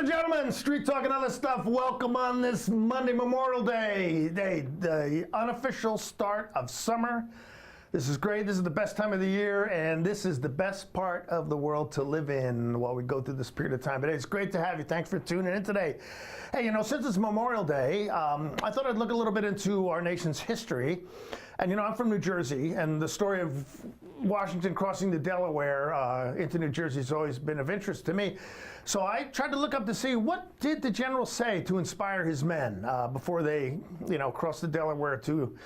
and gentlemen, Street Talk and other stuff, welcome on this Monday, Memorial Day, the unofficial start of summer. This is great. This is the best time of the year, and this is the best part of the world to live in while we go through this period of time. But it's great to have you. Thanks for tuning in today. Hey, you know, since it's Memorial Day, I thought I'd look a little bit into our nation's history. And, you know, I'm from New Jersey, and the story of Washington crossing the Delaware into New Jersey has always been of interest to me. So I tried to look up to see what did the general say to inspire his men before they, you know, crossed the Delaware to,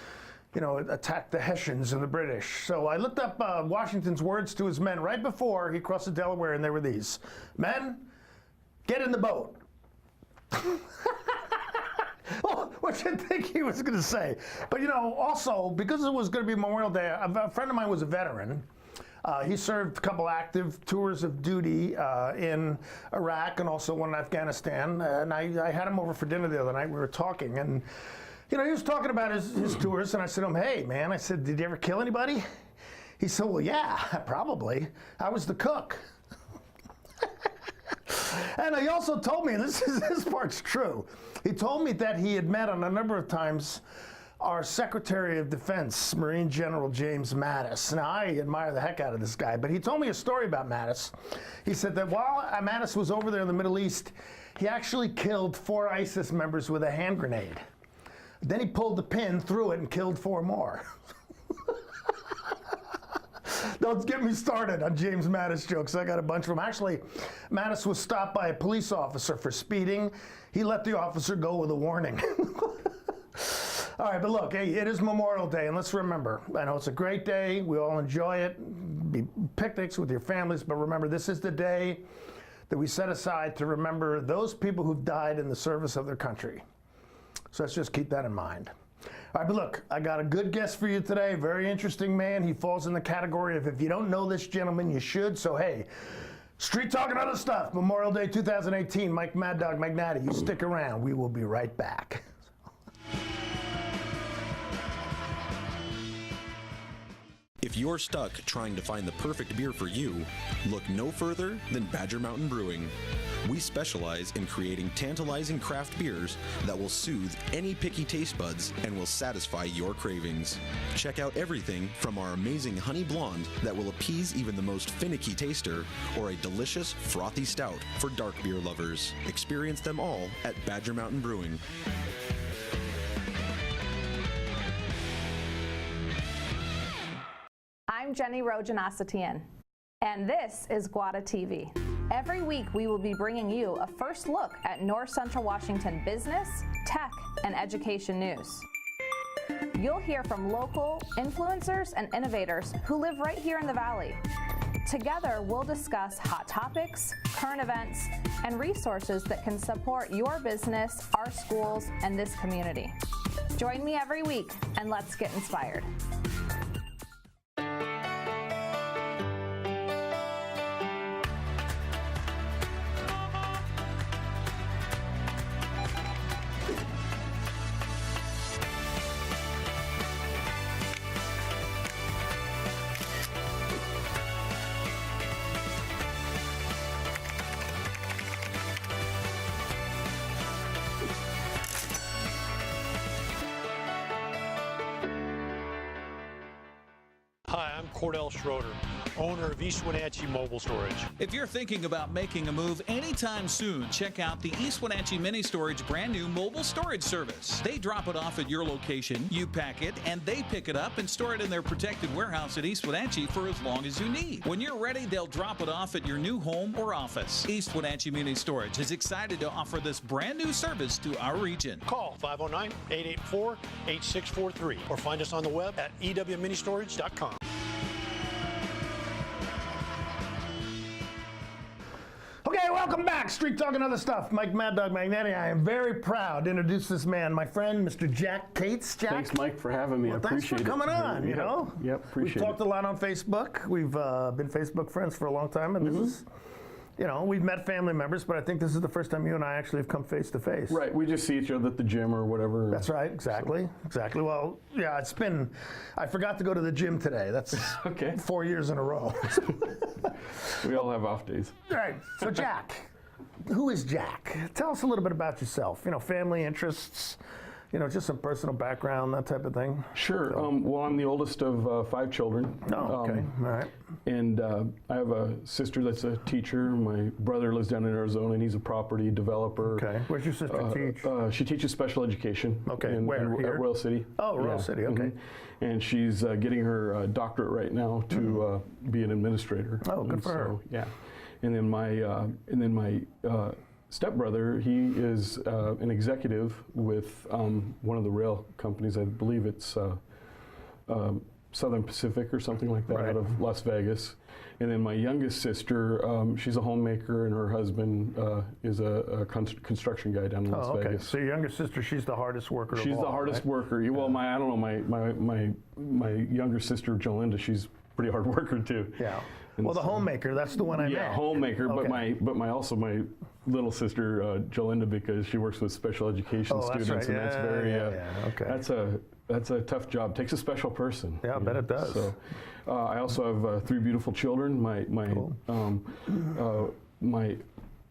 you know, attack the Hessians and the British. So I looked up Washington's words to his men right before he crossed the Delaware, and they were these: "Men, get in the boat." Oh, what you think he was going to say? But, you know, also, because it was going to be Memorial Day, a friend of mine was a veteran. He served a couple active tours of duty in Iraq and also one in Afghanistan. And I had him over for dinner the other night. We were talking, and, you know, he was talking about his tours. And I said to him, "Hey, man," I said, "did you ever kill anybody?" He said, "Well, yeah, probably. I was the cook." And he also told me, and this part's true, he told me that he had met on a number of times our Secretary of Defense, Marine General James Mattis. Now, I admire the heck out of this guy, but he told me a story about Mattis. He said that while Mattis was over there in the Middle East, he actually killed 4 ISIS members with a hand grenade. Then he pulled the pin through it and killed 4 more. Don't get me started on James Mattis jokes. I got a bunch of them. Actually, Mattis was stopped by a police officer for speeding. He let the officer go with a warning. All right, but look, hey, it is Memorial Day, and let's remember, I know it's a great day. We all enjoy it. Be picnics with your families, but remember, this is the day that we set aside to remember those people who've died in the service of their country. So let's just keep that in mind. All right, but look, I got a good guest for you today. Very interesting man. He falls in the category of, if you don't know this gentleman, you should. So, hey, Street Talk and other stuff, Memorial Day 2018, Mike Mad Dog Magnati. You stick around. We will be right back. If you're stuck trying to find the perfect beer for you, look no further than Badger Mountain Brewing. We specialize in creating tantalizing craft beers that will soothe any picky taste buds and will satisfy your cravings. Check out everything from our amazing honey blonde that will appease even the most finicky taster, or a delicious frothy stout for dark beer lovers. Experience them all at Badger Mountain Brewing. I'm Jenny Rojanasatian, and this is Guada TV. Every week we will be bringing you a first look at North Central Washington business, tech, and education news. You'll hear from local influencers and innovators who live right here in the Valley. Together, we'll discuss hot topics, current events, and resources that can support your business, our schools, and this community. Join me every week, and let's get inspired. Hi, I'm Cordell Schroeder, owner of East Wenatchee Mobile Storage. If you're thinking about making a move anytime soon, check out the East Wenatchee Mini Storage brand new mobile storage service. They drop it off at your location, you pack it, and they pick it up and store it in their protected warehouse at East Wenatchee for as long as you need. When you're ready, they'll drop it off at your new home or office. East Wenatchee Mini Storage is excited to offer this brand new service to our region. Call 509-884-8643 or find us on the web at ewministorage.com. Okay, welcome back. Street Talk and other stuff. Mike Mad Dog Magnati. I am very proud to introduce this man, my friend, Mr. Jac Cates. Jack. Thanks, Mike, for having me. Well, I appreciate it. Thanks for coming on, you know. Yep, appreciate it. We've talked a lot on Facebook. We've been Facebook friends for a long time, and this is, you know, we've met family members, but I think this is the first time you and I actually have come face to face. Right, we just see each other at the gym or whatever. That's right, exactly, exactly. Well, yeah, it's been, I forgot to go to the gym today. That's okay. 4 years in a row. We all have off days. All right, so Jack, who is Jack? Tell us a little bit about yourself. You know, family interests. You know, just some personal background, that type of thing. Sure. Well, I'm the oldest of 5 children. Oh, okay. All right. And I have a sister that's a teacher. My brother lives down in Arizona, and he's a property developer. Okay. Where's your sister teach? She teaches special education. Okay. Where? Here? At Royal City. Oh, Royal City. Okay. And she's getting her doctorate right now to be an administrator. Oh, good for her. Yeah. And then my stepbrother, he is an executive with one of the rail companies. I believe it's Southern Pacific or something like that, out of Las Vegas. And then my youngest sister, she's a homemaker, and her husband is a construction guy down in Las Vegas. So your younger sister, she's the hardest worker of all, She's the hardest worker. Well, I don't know, my younger sister, Jolinda, she's a pretty hard worker too. Yeah. And well, the homemaker, that's the one I meant. Yeah, homemaker, Okay. but my little sister, Jolinda, because she works with special education students, right. and that's very, Okay. that's a tough job. Takes a special person. Yeah, I bet it does. So, I also have 3 beautiful children. My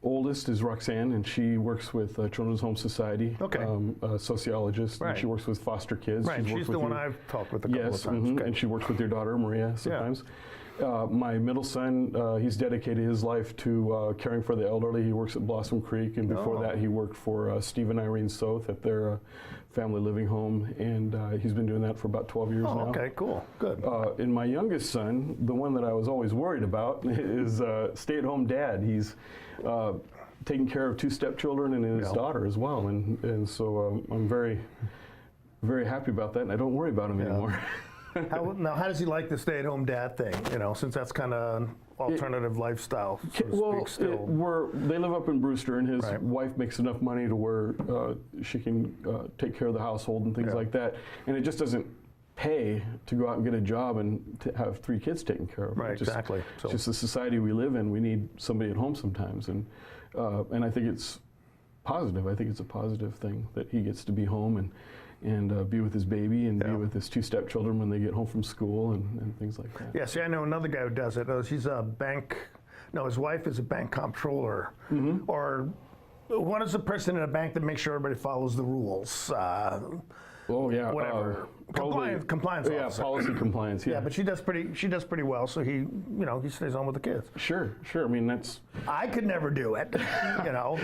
oldest is Roxanne, and she works with Children's Home Society. Okay. A sociologist. Right. And she works with foster kids. Right, she's the one I've talked with a couple of times. Okay. And she works with your daughter, Maria, sometimes. My middle son, he's dedicated his life to caring for the elderly. He works at Blossom Creek, and before that he worked for Steve and Irene Soth at their family living home, and he's been doing that for about 12 years now. Okay, cool, good. And my youngest son, the one that I was always worried about, is stay-at-home dad. He's taking care of 2 stepchildren and his daughter as well, and so I'm very, very happy about that, and I don't worry about him anymore. Now, how does he like the stay-at-home dad thing? You know, since that's kind of an alternative lifestyle, so to speak, still. They live up in Brewster, and his wife makes enough money to where she can take care of the household and things like that. And it just doesn't pay to go out and get a job and to have 3 kids taken care of. Right, exactly. So just the society we live in, we need somebody at home sometimes. And I think it's positive. I think it's a positive thing that he gets to be home and be with his baby and be with his 2 stepchildren when they get home from school and things like that. Yeah, see, I know another guy who does it. She's a bank, no, his wife is a bank comptroller. Or what is the person in a bank that makes sure everybody follows the rules? Whatever. Compliance officer. Yeah, policy compliance, Yeah, but she does pretty well, so he stays home with the kids. Sure. I mean, I could never do it, you know.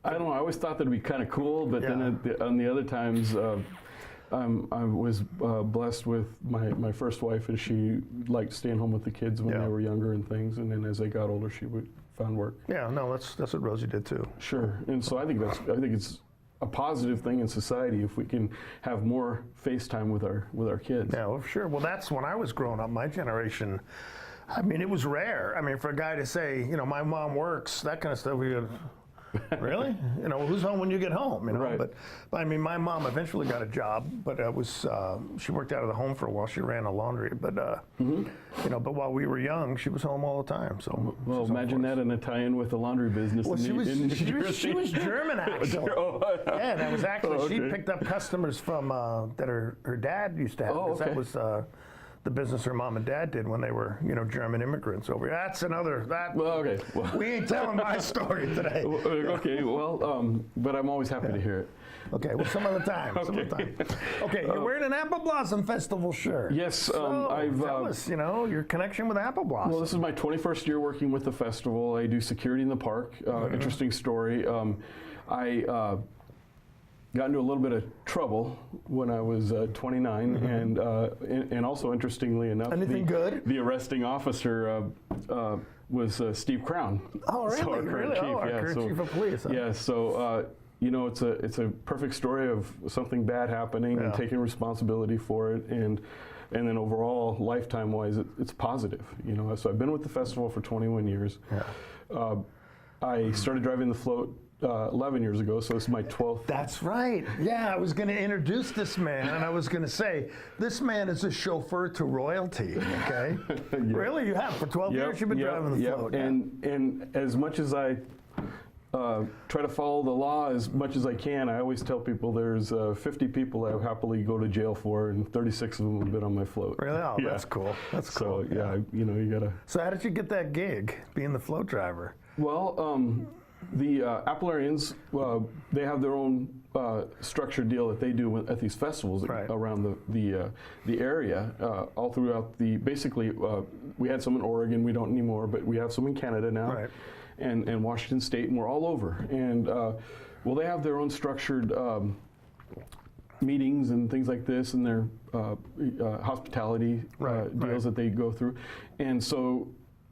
I don't know. I always thought that'd be kind of cool, but then on the other times, I was blessed with my first wife, and she liked staying home with the kids when they were younger and things. And then as they got older, she found work. Yeah, no, that's what Rosie did too. Sure, and so I think it's a positive thing in society if we can have more FaceTime with our kids. Yeah, well, sure. Well, that's when I was growing up. My generation. I mean, it was rare. I mean, for a guy to say, you know, my mom works, that kind of stuff, we would. Really? You know, who's home when you get home? You know, right. But I mean, my mom eventually got a job, but it was she worked out of the home for a while. She ran a laundry, but you know, but while we were young, she was home all the time. So well, imagine that in a tie-in with the laundry business. Well, she was German actually. Yeah, that was actually she picked up customers from that her dad used to have. Oh, okay. That was. The business her mom and dad did when they were, you know, German immigrants over here. That's another, we ain't telling my story today. Okay, well, but I'm always happy to hear it. Okay, well, some other time, Okay, you're wearing an Apple Blossom Festival shirt. Yes, tell us, you know, your connection with Apple Blossom. Well, this is my 21st year working with the festival. I do security in the park. Interesting story. I got into a little bit of trouble when I was 29, and also interestingly enough, the arresting officer was Steve Crown. Oh, really? So our current chief, our current chief of police. Huh? Yeah, so you know, it's a perfect story of something bad happening and taking responsibility for it, and then overall, lifetime-wise, it's positive. You know, so I've been with the festival for 21 years. Yeah. I started driving the float 11 years ago, so this is my 12th. That's right. Yeah, I was going to introduce this man, and I was going to say, this man is a chauffeur to royalty, okay? Really? You have? For 12 years you've been driving the float. And as much as I try to follow the law as much as I can, I always tell people there's 50 people I happily go to jail for, and 36 of them have been on my float. Really? Oh, that's cool. That's cool. So, yeah, you know, you got to... So how did you get that gig, being the float driver? Well, the Appalarians, they have their own structured deal that they do at these festivals around the area, all throughout basically, we had some in Oregon, we don't anymore, but we have some in Canada now, and Washington State, and we're all over. And, well, they have their own structured meetings and things like this, and their hospitality deals that they go through. And so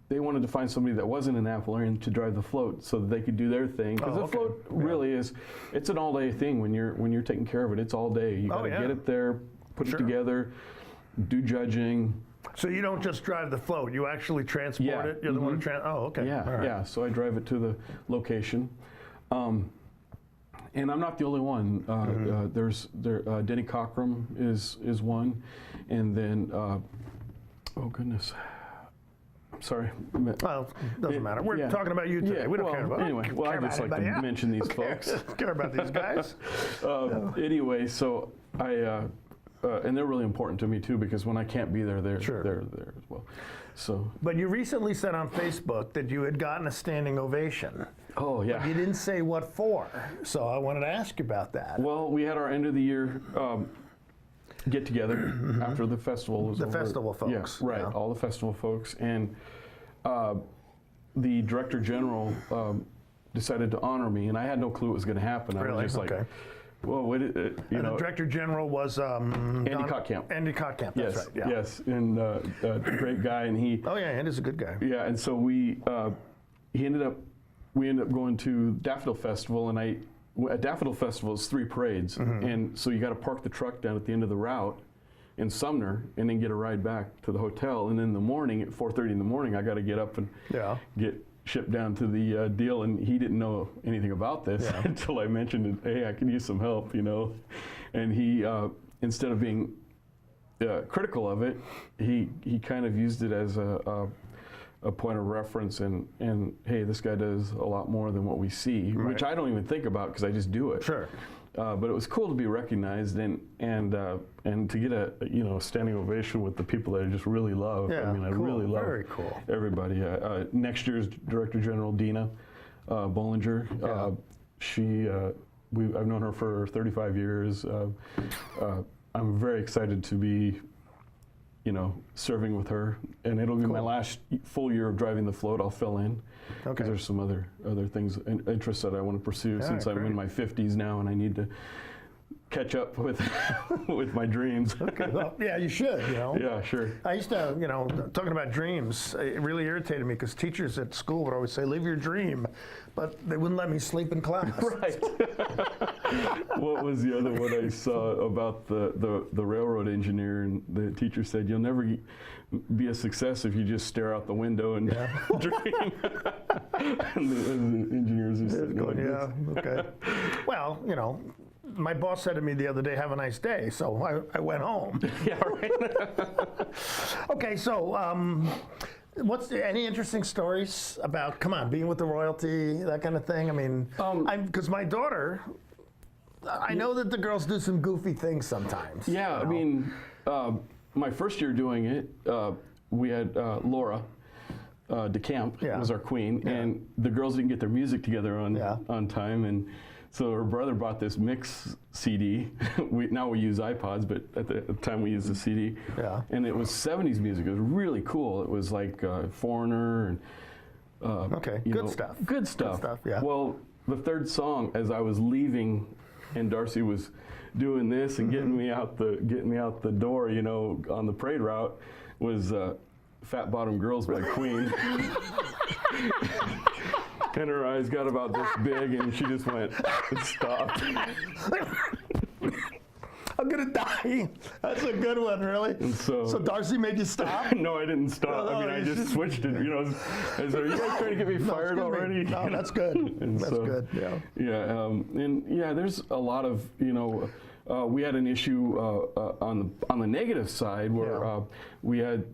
they wanted to find somebody that wasn't an Appalarian to drive the float so that they could do their thing. Because the float really is, it's an all-day thing when you're taking care of it. It's all day. You got to get it there, put it together, do judging. So you don't just drive the float, you actually transport it? You're the one who Yeah, so I drive it to the location. And I'm not the only one. Denny Cockrum is one. And then, oh goodness. I'm sorry. Well, doesn't matter. We're talking about you today. We don't care about anyway, well, I just like to mention these folks. Care about these guys. Anyway, so and they're really important to me too, because when I can't be there, they're there as well. So. But you recently said on Facebook that you had gotten a standing ovation. Oh yeah. But you didn't say what for, so I wanted to ask you about that. Well, we had our end of the year get together after the festival was over. Festival folks. Yeah, right. Yeah. All the festival folks, and the director general decided to honor me, and I had no clue it was going to happen. I was just like, well, what? The director general was Andy Kottkamp. Andy Kottkamp. That's right. Yeah. Yes, and great guy, and he. Oh yeah, Andy's a good guy. Yeah, and so we ended up going to Daffodil Festival, and at Daffodil Festival it's 3 parades, and so you got to park the truck down at the end of the route in Sumner, and then get a ride back to the hotel, and in the morning at 4:30 in the morning I got to get up and get shipped down to the deal, and he didn't know anything about this until I mentioned it. Hey, I could use some help, and he instead of being critical of it, he kind of used it as a point of reference, and hey, this guy does a lot more than what we see, which I don't even think about because I just do it. Sure. But it was cool to be recognized and to get a standing ovation with the people that I just really love. Yeah, I mean, I really love everybody. Next year's Director General Dina Bollinger. I've known her for 35 years. I'm very excited to be serving with her, and it'll be my last full year of driving the float. I'll fill in because there's some other things, interests that I want to pursue since I'm in my 50s now, and I need to catch up with with my dreams. Well, yeah, you should. Yeah, sure. I used to, talking about dreams, it really irritated me because teachers at school would always say, "Live your dream," but they wouldn't let me sleep in class. Right. What was the other one I saw about the railroad engineer? And the teacher said, "You'll never be a success if you just stare out the window and dream." And the engineers are sitting like this. Okay. Well, my boss said to me the other day, "Have a nice day," so I went home. Yeah, right. Okay, so any interesting stories about, being with the royalty, that kind of thing? I mean, because my daughter, I know that the girls do some goofy things sometimes. Yeah, I mean, my first year doing it, we had Laura DeCamp was our queen, and the girls didn't get their music together on time, and so her brother bought this mix CD. Now we use iPods, but at the time we used the CD. Yeah. And it was 70s music. It was really cool. It was like Foreigner and good stuff. Good stuff. Yeah. Well, the third song, as I was leaving, and Darcy was doing this and getting me out the door, on the parade route, was "Fat Bottom Girls" by Queen. And her eyes got about this big, and she just went and stopped. I'm gonna die. That's a good one, really. And so Darcy made you stop? No, I didn't stop. I mean, I just switched it. I said, "Are you guys trying to get me fired already?" No, that's good. That's good. Yeah. Yeah, there's a lot of we had an issue on the negative side where we had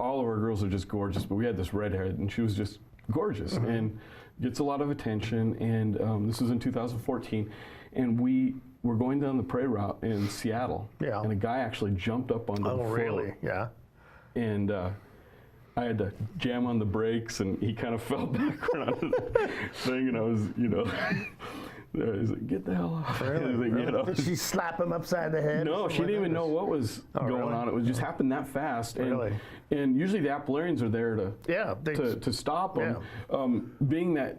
all of our girls are just gorgeous, but we had this redhead, and she was just gorgeous and gets a lot of attention. And this was in 2014, and we were going down the parade route in Seattle, and a guy actually jumped up on the float. Really? Yeah. And I had to jam on the brakes, and he kind of fell backward onto the thing, and I was, he's like, get the hell off. Really? Like, Really? Did she slap him upside the head? No, she didn't even know what was going on. It was just happened that fast. And, Really? And usually the Appalachians are there to to stop them. Yeah. Being that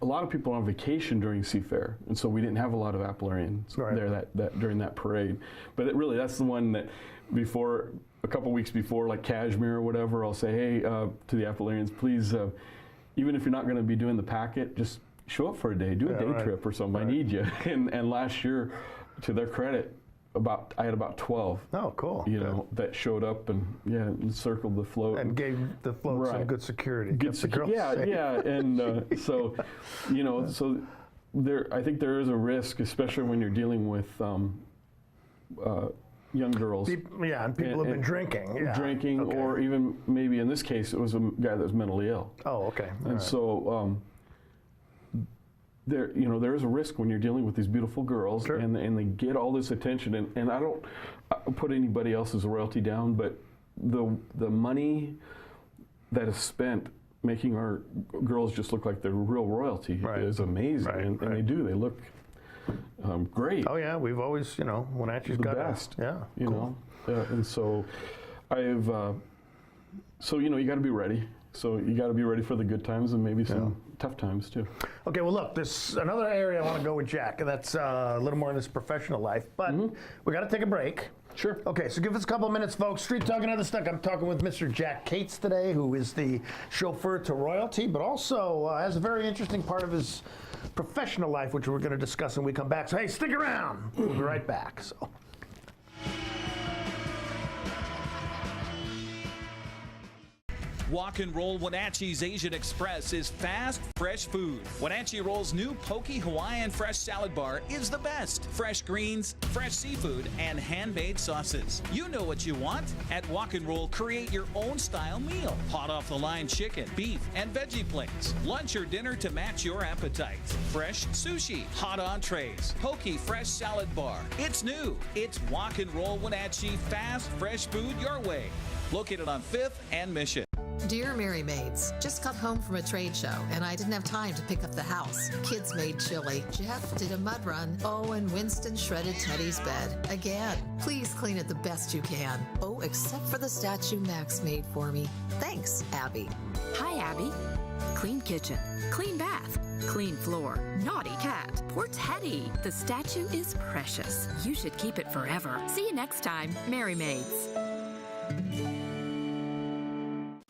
a lot of people are on vacation during Seafair, and so we didn't have a lot of Appalachians there that during that parade. But that's the one that before, a couple weeks before, like Kashmir or whatever, I'll say, hey, to the Appalachians, please, even if you're not going to be doing the packet, just show up for a day, do a day trip or something. I need you. And last year, to their credit, I had about 12. Oh, cool. That showed up and circled the float and gave the float some good security. Good yeah, and so so I think there is a risk, especially when you're dealing with young girls. And people have been drinking. Drinking, or even maybe in this case, it was a guy that was mentally ill. Oh, okay. And so there is a risk when you're dealing with these beautiful girls, and they get all this attention. And I don't put anybody else's royalty down, but the money that is spent making our girls just look like they're real royalty is amazing. And they do. They look great. Oh yeah, we've always, Wenatchee's got the best. Cool. And so I've, you got to be ready. So you got to be ready for the good times and maybe some tough times too. Okay, well look, there's another area I want to go with Jack, and that's a little more in this professional life, but we got to take a break. Sure. Okay, so give us a couple of minutes, folks. Street Talk and Other Stuff. I'm talking with Mr. Jac Cates today, who is the chauffeur to royalty, but also has a very interesting part of his professional life, which we're going to discuss when we come back. So hey, stick around. We'll be right back. So. Walk and Roll Wenatchee's Asian Express is fast, fresh food. Wenatchee Roll's new Poke Hawaiian Fresh Salad Bar is the best. Fresh greens, fresh seafood, and handmade sauces. You know what you want. At Walk and Roll, create your own style meal. Hot off the line chicken, beef, and veggie plates. Lunch or dinner to match your appetite. Fresh sushi, hot entrees, Poke Fresh Salad Bar. It's new. It's Walk and Roll Wenatchee, fast, fresh food your way. Located on 5th and Mission. Dear Mary Maids, just got home from a trade show and I didn't have time to pick up the house. Kids made chili. Jeff did a mud run. Oh, and Winston shredded Teddy's bed. Again, please clean it the best you can. Oh, except for the statue Max made for me. Thanks, Abby. Hi, Abby. Clean kitchen, clean bath, clean floor, naughty cat. Poor Teddy. The statue is precious. You should keep it forever. See you next time, Mary Maids.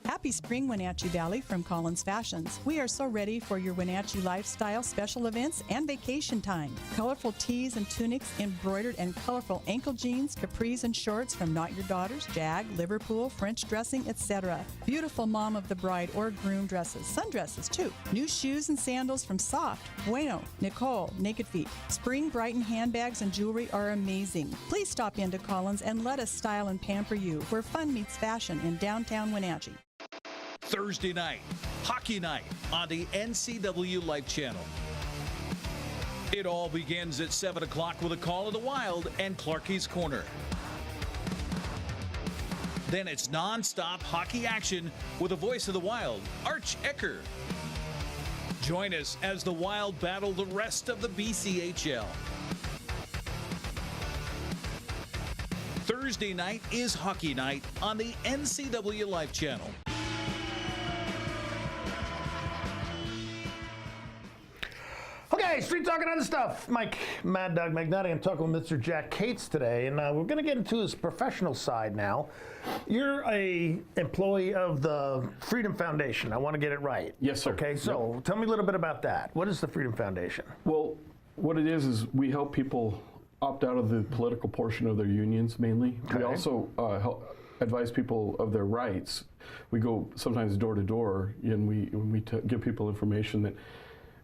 Happy spring, Wenatchee Valley from Collins Fashions. We are so ready for your Wenatchee lifestyle special events and vacation time. Colorful tees and tunics, embroidered and colorful ankle jeans, capris and shorts from Not Your Daughters, Jag, Liverpool, French dressing, etc. Beautiful mom of the bride or groom dresses, sundresses too. New shoes and sandals from Soft, Bueno, Nicole, Naked Feet. Spring Brighton handbags and jewelry are amazing. Please stop into Collins and let us style and pamper you where fun meets fashion in downtown Wenatchee. Thursday night, hockey night on the NCW Life Channel. It all begins at 7 o'clock with a call of the Wild and Clarkie's Corner. Then it's non-stop hockey action with the voice of the Wild, Arch Ecker. Join us as the Wild battle the rest of the BCHL. Thursday night is hockey night on the NCW Life Channel. Okay, Street Talk and Other Stuff. Mike, Mad Dog Magnotti. I'm talking with Mr. Jac Cates today, and we're going to get into his professional side now. You're a employee of the Freedom Foundation. I want to get it right. Yes, sir. Okay, so tell me a little bit about that. What is the Freedom Foundation? Well, what it is we help people opt out of the political portion of their unions mainly. Okay. We also help advise people of their rights. We go sometimes door to door, and we give people information that.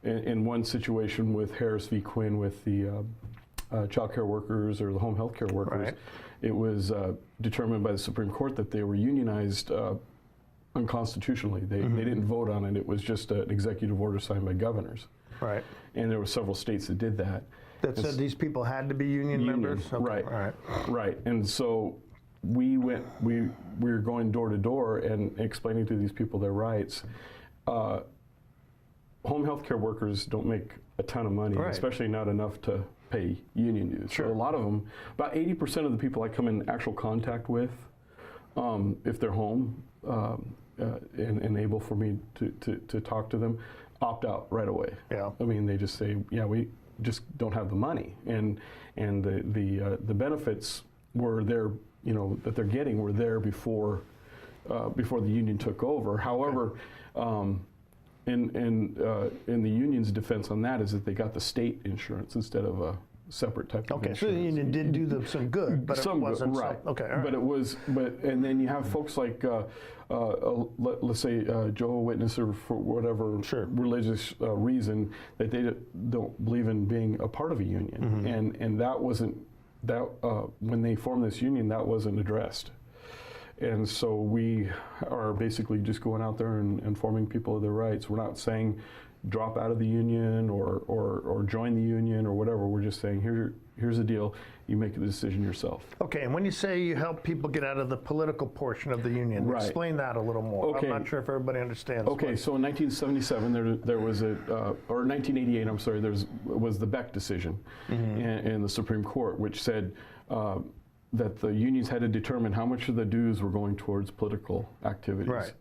In one situation with Harris v. Quinn with the child care workers or the home health care workers, it was determined by the Supreme Court that they were unionized unconstitutionally. They didn't vote on it. It was just an executive order signed by governors. Right. And there were several states that did that. That said these people had to be union members? Okay. Right. All right. Right. And so we were going door to door and explaining to these people their rights. Home health care workers don't make a ton of money, especially not enough to pay union dues. Sure. So a lot of them, about 80% of the people I come in actual contact with, if they're home and able for me to talk to them, opt out right away. Yeah. I mean, they just say, yeah, we just don't have the money, and the benefits were there, you know, that they're getting were there before the union took over. However, in the union's defense on that is that they got the state insurance instead of a separate type of insurance. So the union did do them some good, but some it wasn't good, right. Okay, all right. But it was, and then you have folks like, let's say Jehovah's Witness, or for whatever religious reason that they don't believe in being a part of a union, and that wasn't when they formed this union, that wasn't addressed. And so we are basically just going out there and informing people of their rights. We're not saying drop out of the union or join the union or whatever. We're just saying here's the deal. You make the decision yourself. Okay, and when you say you help people get out of the political portion of the union, explain that a little more. Okay. I'm not sure if everybody understands. Okay, so in 1977 there was or 1988, I'm sorry, was the Beck decision in the Supreme Court, which said that the unions had to determine how much of the dues were going towards political activities. Right.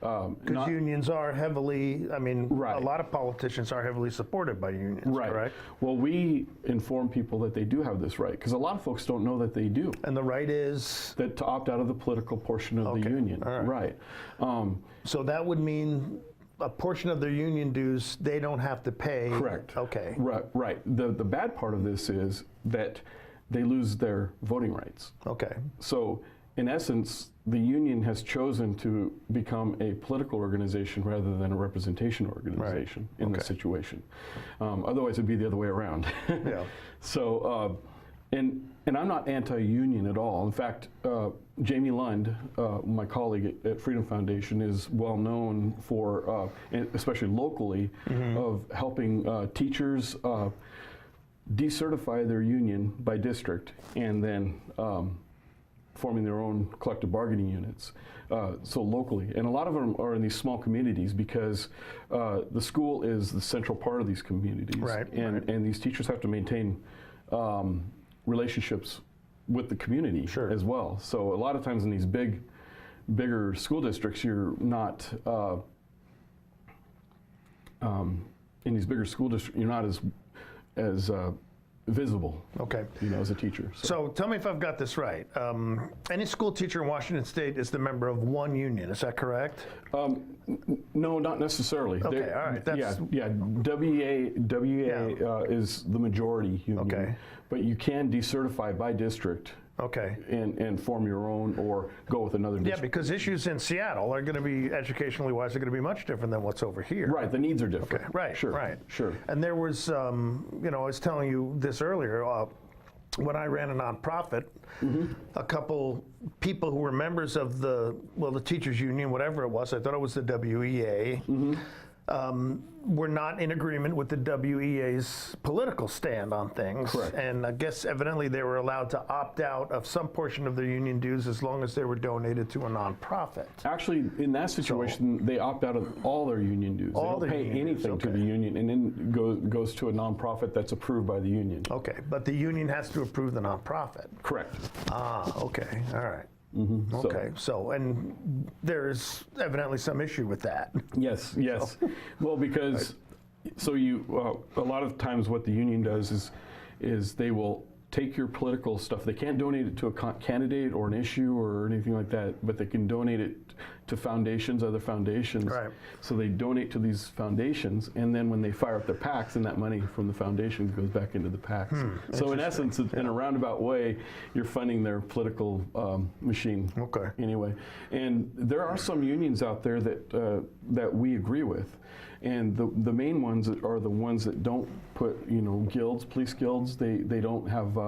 Because unions are heavily, a lot of politicians are heavily supported by unions, correct? Well, we inform people that they do have this right, because a lot of folks don't know that they do. And the right is? That to opt out of the political portion of the union. All right. So that would mean a portion of their union dues they don't have to pay. Correct. Okay. Right. The bad part of this is that they lose their voting rights. Okay. So in essence, the union has chosen to become a political organization rather than a representation organization in this situation. Otherwise, it'd be the other way around. Yeah. So, and I'm not anti-union at all. In fact, Jamie Lund, my colleague at Freedom Foundation, is well known for, especially locally, of helping teachers decertify their union by district and then forming their own collective bargaining units, so locally. And a lot of them are in these small communities because the school is the central part of these communities. And these teachers have to maintain relationships with the community as well. So a lot of times in these bigger school districts, you're not, in these bigger school districts, you're not as visible, as a teacher. So tell me if I've got this right. Any school teacher in Washington State is the member of one union, is that correct? No, not necessarily. Okay, all right. That's WEA is the majority union. Okay. But you can decertify by district. Okay. And form your own or go with another district. Yeah, because issues in Seattle are going to be, educationally wise, are going to be much different than what's over here. Right, the needs are different. Okay, right, sure. Sure. And there was, I was telling you this earlier, when I ran a nonprofit, a couple people who were members of the teachers union, whatever it was, I thought it was the WEA, were not in agreement with the WEA's political stand on things. Correct. And I guess evidently they were allowed to opt out of some portion of their union dues as long as they were donated to a nonprofit. Actually, in that situation, they opt out of all their union dues. They don't pay anything to the union, and then goes to a nonprofit that's approved by the union. Okay, but the union has to approve the nonprofit. Correct. Okay, all right. Okay, so, and there's evidently some issue with that. Yes. Well, because, a lot of times what the union does is they will take your political stuff. They can't donate it to a candidate or an issue or anything like that, but they can donate it to foundations, other foundations. Right. So they donate to these foundations, and then when they fire up their PACs, then that money from the foundations goes back into the PACs. So in essence, in a roundabout way, you're funding their political machine. Okay. Anyway, and there are some unions out there that we agree with. And the main ones are the ones that don't put, guilds, police guilds. They don't have,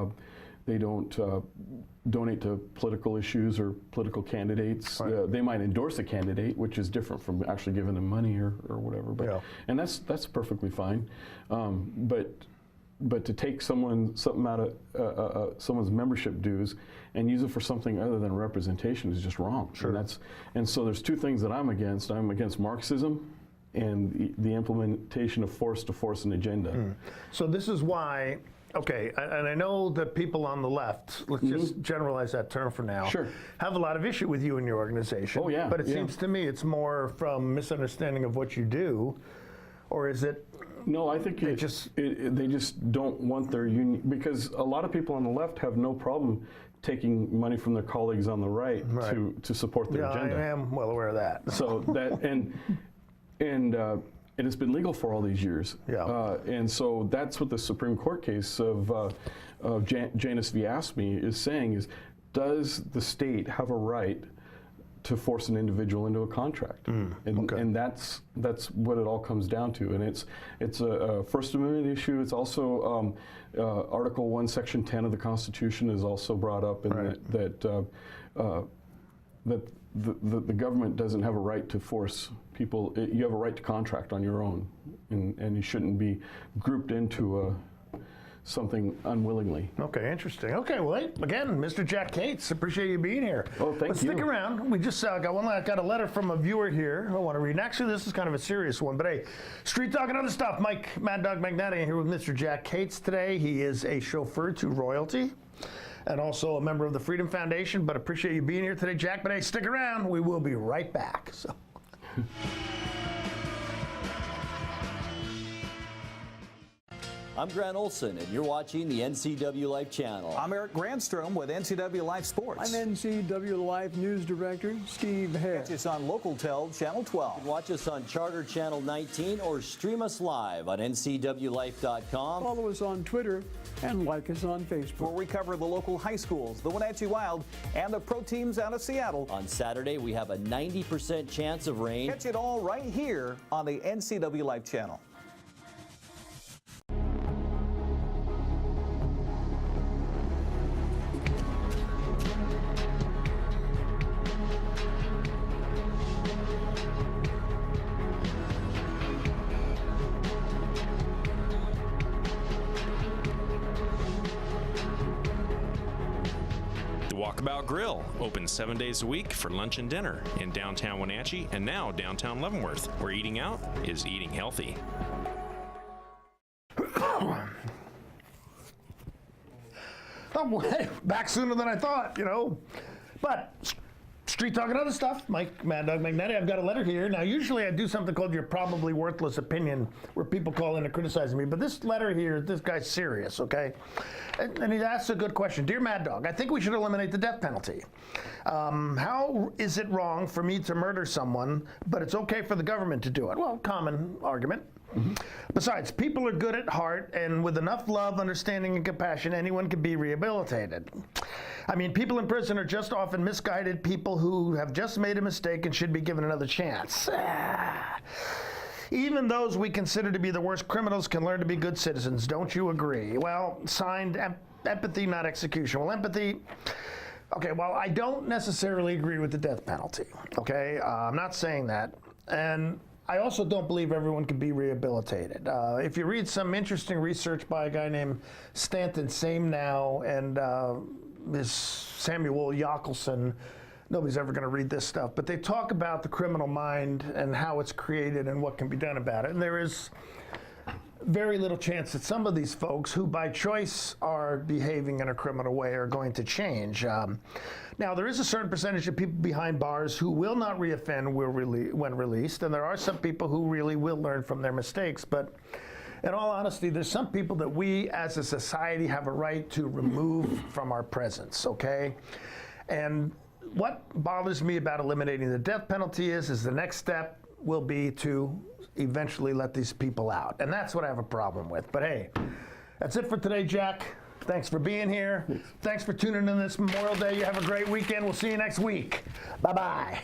they don't donate to political issues or political candidates. Right. They might endorse a candidate, which is different from actually giving them money or whatever. But and that's perfectly fine. But but to take something out of someone's membership dues and use it for something other than representation is just wrong. Sure. And so there's two things that I'm against. I'm against Marxism and the implementation of force to force an agenda. So this is why, okay, and I know that people on the left, let's just generalize that term for now, Sure. have a lot of issue with you and your organization. Oh, yeah, But it yeah. seems to me it's more from misunderstanding of what you do, or is it? No, I think they just don't want their union, because a lot of people on the left have no problem taking money from their colleagues on the right, to support their agenda. I am well aware of that. So that and it's been legal for all these years. Yeah. And so that's what the Supreme Court case of Janus v. AFSCME is saying is, does the state have a right to force an individual into a contract? And that's what it all comes down to. And it's a First Amendment issue. It's also Article 1, Section 10 of the Constitution is also brought up in that the government doesn't have a right to force people. You have a right to contract on your own, and you shouldn't be grouped into something unwillingly. Okay, interesting. Okay, well, hey, again, Mr. Jac Cates, appreciate you being here. Oh, thank you. Stick around. We just got a letter from a viewer here I want to read. And actually, this is kind of a serious one, but hey, Street Talk and other stuff. Mad Dog Magnetti here with Mr. Jac Cates today. He is a chauffeur to royalty and also a member of the Freedom Foundation, but appreciate you being here today, Jack. But hey, stick around. We will be right back. So. I'm Grant Olson, and you're watching the NCW Life channel. I'm Eric Grandstrom with NCW Life Sports. I'm NCW Life News Director Steve Hare. Catch us on LocalTel Channel 12. Watch us on Charter Channel 19 or stream us live on ncwlife.com. Follow us on Twitter and like us on Facebook. Where we cover the local high schools, the Wenatchee Wild, and the pro teams out of Seattle. On Saturday, we have a 90% chance of rain. Catch it all right here on the NCW Life channel. Walkabout Grill, open 7 days a week for lunch and dinner in downtown Wenatchee and now downtown Leavenworth, where eating out is eating healthy. I'm back sooner than I thought, you know. But Street Talk and other stuff, Mad Dog Magnetti, I've got a letter here. Now, usually I do something called Your Probably Worthless Opinion, where people call in and criticize me. But this letter here, this guy's serious, okay? And he asks a good question. Dear Mad Dog, I think we should eliminate the death penalty. How is it wrong for me to murder someone, but it's okay for the government to do it? Well, common argument. Besides, people are good at heart, and with enough love, understanding, and compassion, anyone can be rehabilitated. I mean, people in prison are just often misguided people who have just made a mistake and should be given another chance. Even those we consider to be the worst criminals can learn to be good citizens. Don't you agree? Well, signed, empathy, not execution. Well, empathy. Okay, well, I don't necessarily agree with the death penalty. Okay, I'm not saying that. And I also don't believe everyone can be rehabilitated. If you read some interesting research by a guy named Stanton Samenow and Ms. Samuel Yockelson, nobody's ever going to read this stuff, but they talk about the criminal mind and how it's created and what can be done about it. And there is very little chance that some of these folks who by choice are behaving in a criminal way are going to change. Now, there is a certain percentage of people behind bars who will not reoffend when released, and there are some people who really will learn from their mistakes. But in all honesty, there's some people that we as a society have a right to remove from our presence, okay? And what bothers me about eliminating the death penalty is the next step will be to eventually let these people out. And that's what I have a problem with. But hey, that's it for today, Jack. Thanks for being here. Thanks for tuning in this Memorial Day. You have a great weekend. We'll see you next week. Bye-bye.